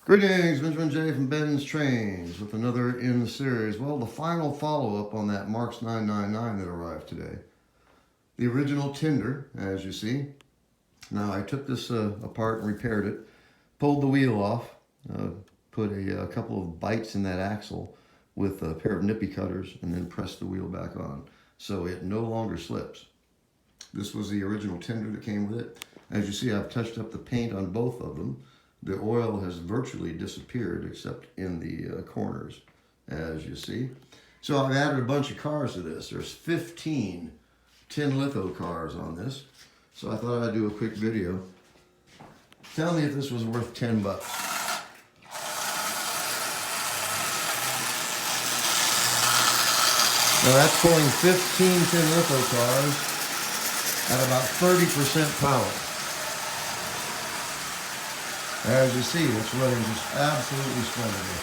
Greetings, Benjamin J. from BENZTRAINZ with another in the series. Well, the final follow-up on that Marx 999 that arrived today. The original Tinder, as you see. Now, I took this apart and repaired it, pulled the wheel off, put a couple of bites in that axle with a pair of nippy cutters, and then pressed the wheel back on, so it no longer slips. This was the original Tinder that came with it. As you see, I've touched up the paint on both of them. The oil has virtually disappeared except in the corners, as you see. So I've added a bunch of cars to this. There's 15 tin litho cars on this. So I thought I'd do a quick video. Tell me if this was worth 10 bucks. Now that's pulling 15 tin litho cars at about 30% power. As you see, it's running just absolutely splendidly.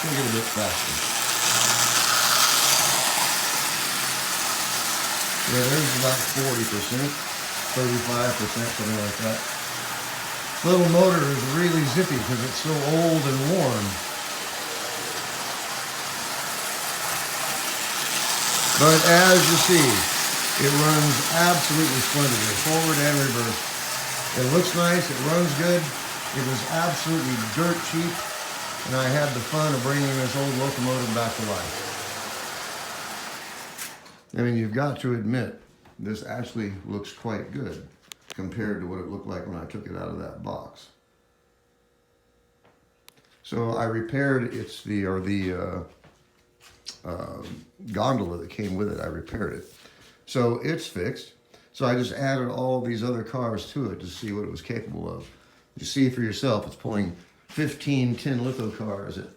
Take it a bit faster. Yeah, there's about 40%, 35%, something like that. This little motor is really zippy because it's so old and worn. But as you see, it runs absolutely splendidly, forward and reverse. It looks nice, it runs good, it was absolutely dirt cheap, and I had the fun of bringing this old locomotive back to life. I mean, you've got to admit, this actually looks quite good compared to what it looked like when I took it out of that box. So I repaired gondola that came with it. I repaired it. So it's fixed. So I just added all these other cars to it to see what it was capable of. You see for yourself, it's pulling 15 tin litho cars at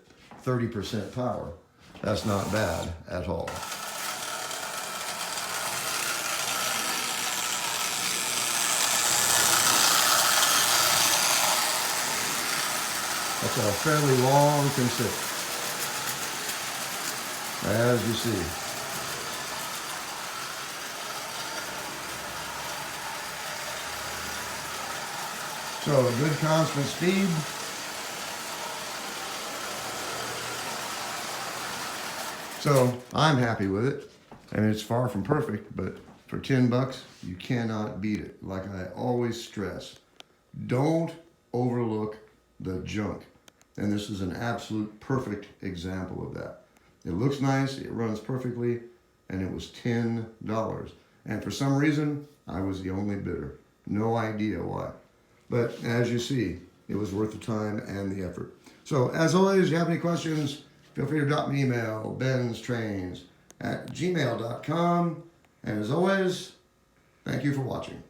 30% power. That's not bad at all. That's a fairly long consist, as you see. So a good constant speed. So I'm happy with it. I mean, it's far from perfect, but for 10 bucks, you cannot beat it. Like I always stress, don't overlook the junk. And this is an absolute perfect example of that. It looks nice, it runs perfectly, and it was $10. And for some reason, I was the only bidder. No idea why. But as you see, it was worth the time and the effort. So as always, if you have any questions, feel free to drop me an email, BENZTRAINZ@gmail.com. And as always, thank you for watching.